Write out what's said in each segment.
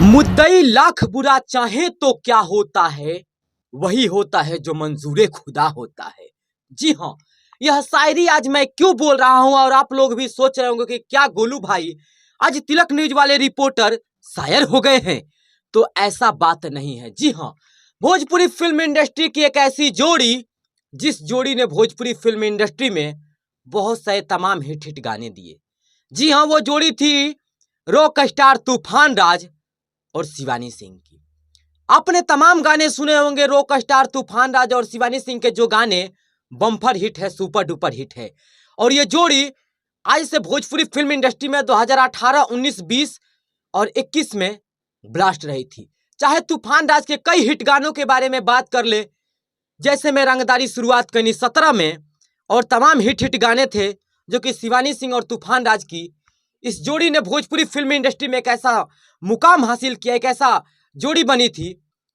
मुद्दई लाख बुरा चाहे तो क्या होता है, वही होता है जो मंजूरे खुदा होता है। जी हाँ, यह शायरी आज मैं क्यों बोल रहा हूं और आप लोग भी सोच रहे होंगे कि क्या गोलू भाई आज तिलक न्यूज वाले रिपोर्टर शायर हो गए हैं। तो ऐसा बात नहीं है। जी हाँ, भोजपुरी फिल्म इंडस्ट्री की एक ऐसी जोड़ी जिस जोड़ी ने भोजपुरी फिल्म इंडस्ट्री में बहुत सारे तमाम हिट गाने दिए। जी हाँ, वो जोड़ी थी रॉक स्टार तूफान राज और शिवानी सिंह की। आपने तमाम गाने सुने होंगे रॉक स्टार तूफान राज और शिवानी सिंह के, जो गाने बम्पर हिट है, सुपर डुपर हिट है। और ये जोड़ी आज से भोजपुरी फिल्म इंडस्ट्री में 2018, 19, 20 और 21 में ब्लास्ट रही थी। चाहे तूफान राज के कई हिट गानों के बारे में बात कर ले, जैसे मैं रंगदारी शुरुआत करनी 17 में, और तमाम हिट गाने थे जो कि शिवानी सिंह और तूफान राज की इस जोड़ी ने भोजपुरी फिल्म इंडस्ट्री में एक ऐसा मुकाम हासिल किया, एक ऐसा जोड़ी बनी थी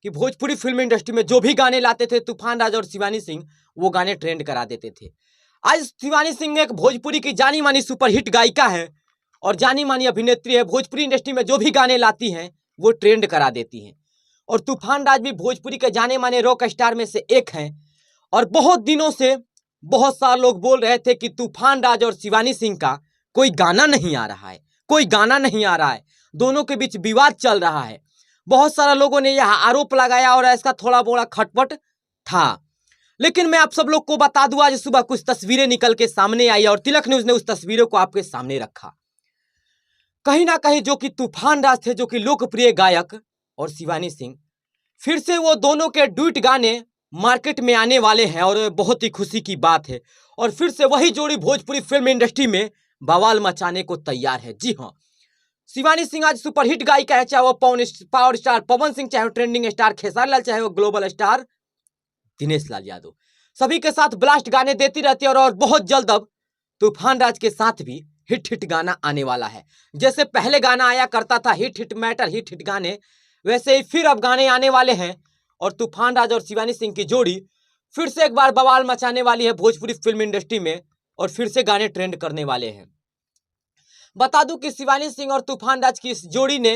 कि भोजपुरी फिल्म इंडस्ट्री में जो भी गाने लाते थे तूफान राज और शिवानी सिंह, वो गाने ट्रेंड करा देते थे। आज शिवानी सिंह एक भोजपुरी की जानी मानी सुपरहिट गायिका है और जानी मानी अभिनेत्री है। भोजपुरी इंडस्ट्री में जो भी गाने लाती हैं वो ट्रेंड करा देती हैं। और तूफान राज भी भोजपुरी के जाने माने रॉक स्टार में से एक हैं। और बहुत दिनों से बहुत सारे लोग बोल रहे थे कि तूफान राज और शिवानी सिंह का कोई गाना नहीं आ रहा है, कोई गाना नहीं आ रहा है, दोनों के बीच विवाद चल रहा है। बहुत सारे लोगों ने यह आरोप लगाया और इसका थोड़ा बोड़ा खटपट था। लेकिन मैं आप सब लोग को बता दूं, आज सुबह कुछ तस्वीरें निकल के सामने आई और तिलक न्यूज ने उस तस्वीरों को आपके सामने रखा। कहीं ना कहीं जो कि तूफान राज थे, जो कि लोकप्रिय गायक, और शिवानी सिंह, फिर से वो दोनों के डुएट गाने मार्केट में आने वाले हैं और बहुत ही खुशी की बात है। और फिर से वही जोड़ी भोजपुरी फिल्म इंडस्ट्री में बवाल मचाने को तैयार है। जी हाँ, शिवानी सिंह आज सुपरहिट गायिका है, चाहे वो पावर स्टार पवन सिंह, चाहे वो ट्रेंडिंग स्टार खेसारी लाल, चाहे वो ग्लोबल स्टार दिनेश लाल यादव, सभी के साथ ब्लास्ट गाने देती रहती है। और बहुत जल्द अब तूफान राज के साथ भी हिट गाना आने वाला है। जैसे पहले गाना आया करता था हिट मैटर, हिट गाने, वैसे ही फिर अब गाने आने वाले हैं। और तूफान राज और शिवानी सिंह की जोड़ी फिर से एक बार बवाल मचाने वाली है भोजपुरी फिल्म इंडस्ट्री में और फिर से गाने ट्रेंड करने वाले हैं। बता दूं कि शिवानी सिंह और तूफान राज की इस जोड़ी ने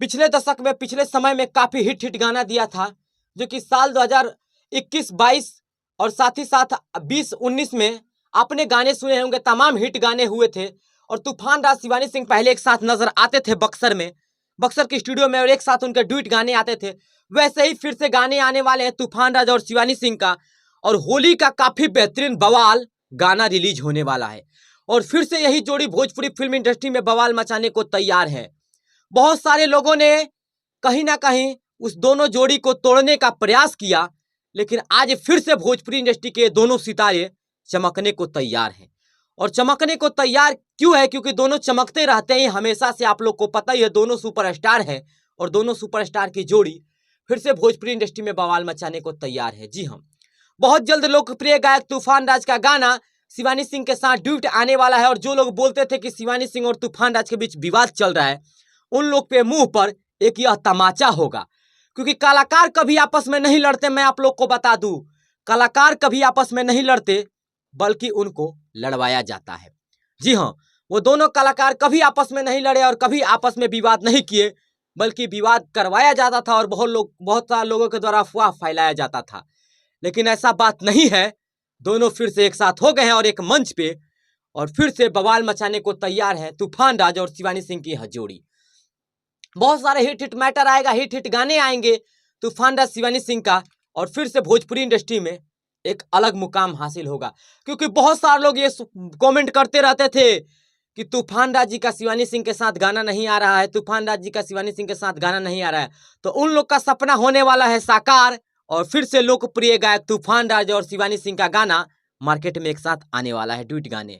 पिछले दशक में, पिछले समय में काफी हिट गाना दिया था, जो कि साल 2021, 22 और साथ ही साथ 20, 19 में आपने गाने सुने होंगे, तमाम हिट गाने हुए थे। और तूफान राज शिवानी सिंह पहले एक साथ नजर आते थे बक्सर में, बक्सर के स्टूडियो में, और एक साथ उनके डुएट गाने आते थे। वैसे ही फिर से गाने आने वाले हैं तूफान राज और शिवानी सिंह का। और होली का काफी बेहतरीन बवाल गाना रिलीज होने वाला है और फिर से यही जोड़ी भोजपुरी फिल्म इंडस्ट्री में बवाल मचाने को तैयार है। बहुत सारे लोगों ने कहीं ना कहीं उस दोनों जोड़ी को तोड़ने का प्रयास किया, लेकिन आज फिर से भोजपुरी इंडस्ट्री के दोनों सितारे चमकने को तैयार हैं। और चमकने को तैयार क्यों है? क्योंकि दोनों चमकते रहते हैं हमेशा से, आप लोग को पता ही है, दोनों सुपरस्टार हैं। और दोनों सुपरस्टार की जोड़ी फिर से भोजपुरी इंडस्ट्री में बवाल मचाने को तैयार है। जी हाँ, बहुत जल्द लोकप्रिय गायक तूफान राज का गाना शिवानी सिंह के साथ ड्यूट आने वाला है। और जो लोग बोलते थे कि शिवानी सिंह और तूफान राज के बीच विवाद चल रहा है, उन लोग पे मुंह पर एक यह तमाचा होगा। क्योंकि कलाकार कभी आपस में नहीं लड़ते, मैं आप लोग को बता दूं, कलाकार कभी आपस में नहीं लड़ते, बल्कि उनको लड़वाया जाता है। जी हाँ, वो दोनों कलाकार कभी आपस में नहीं लड़े और कभी आपस में विवाद नहीं किए, बल्कि विवाद करवाया जाता था और बहुत सारे लोगों के द्वारा अफवाह फैलाया जाता था। लेकिन ऐसा बात नहीं है, दोनों फिर से एक साथ हो गए हैं और एक मंच पे और फिर से बवाल मचाने को तैयार है तूफान राज और शिवानी सिंह की यह जोड़ी। बहुत सारे हिट मैटर आएगा, हिट गाने आएंगे तूफान राज शिवानी सिंह का, और फिर से भोजपुरी इंडस्ट्री में एक अलग मुकाम हासिल होगा। क्योंकि बहुत सारे लोग ये कमेंट करते रहते थे कि तूफान राज जी का शिवानी सिंह के साथ गाना नहीं आ रहा है, तूफान राज जी का शिवानी सिंह के साथ गाना नहीं आ रहा है। तो उन लोग का सपना होने वाला है साकार और फिर से लोकप्रिय गायक तूफान राज और शिवानी सिंह का गाना मार्केट में एक साथ आने वाला है, डुएट गाने।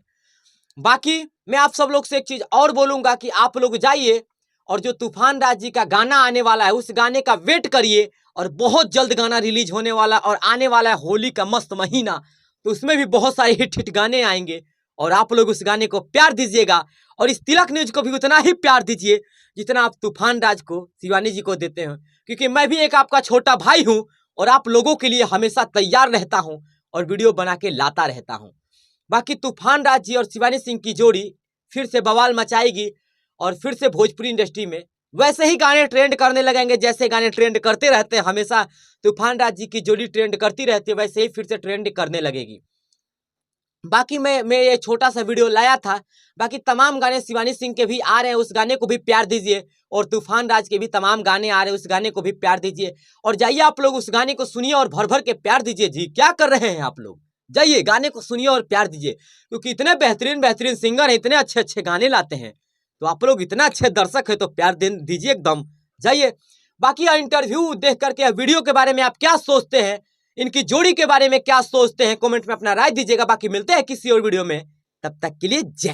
बाकी मैं आप सब लोग से एक चीज और बोलूंगा कि आप लोग जाइए और जो तूफान राज जी का गाना आने वाला है उस गाने का वेट करिए। और बहुत जल्द गाना रिलीज होने वाला और आने वाला है होली का मस्त महीना, तो उसमें भी बहुत सारे हिट गाने आएंगे और आप लोग उस गाने को प्यार दीजिएगा। और इस तिलक न्यूज को भी उतना ही प्यार दीजिए जितना आप तूफान राज को, शिवानी जी को देते हैं। क्योंकि मैं भी एक आपका छोटा भाई हूं और आप लोगों के लिए हमेशा तैयार रहता हूं और वीडियो बना के लाता रहता हूं। बाकी तूफान राज जी और शिवानी सिंह की जोड़ी फिर से बवाल मचाएगी और फिर से भोजपुरी इंडस्ट्री में वैसे ही गाने ट्रेंड करने लगेंगे जैसे गाने ट्रेंड करते रहते हैं हमेशा। तूफान राज जी की जोड़ी ट्रेंड करती रहती है, वैसे ही फिर से ट्रेंड करने लगेगी। बाकी मैं ये छोटा सा वीडियो लाया था। बाकी तमाम गाने शिवानी सिंह के भी आ रहे हैं, उस गाने को भी प्यार दीजिए। और तूफान राज के भी तमाम गाने आ रहे हैं, उस गाने को भी प्यार दीजिए। और जाइए आप लोग उस गाने को सुनिए और भर भर के प्यार दीजिए। जी क्या कर रहे हैं आप लोग, जाइए गाने को सुनिए और प्यार दीजिए, क्योंकि इतने बेहतरीन बेहतरीन सिंगर हैं, इतने अच्छे अच्छे गाने लाते हैं, तो आप लोग इतना अच्छे दर्शक है तो प्यार दीजिए एकदम, जाइए। बाकी इंटरव्यू देख करके वीडियो के बारे में आप क्या सोचते हैं, इनकी जोड़ी के बारे में क्या सोचते हैं, कमेंट में अपना राय दीजिएगा। बाकी मिलते हैं किसी और वीडियो में, तब तक के लिए जय।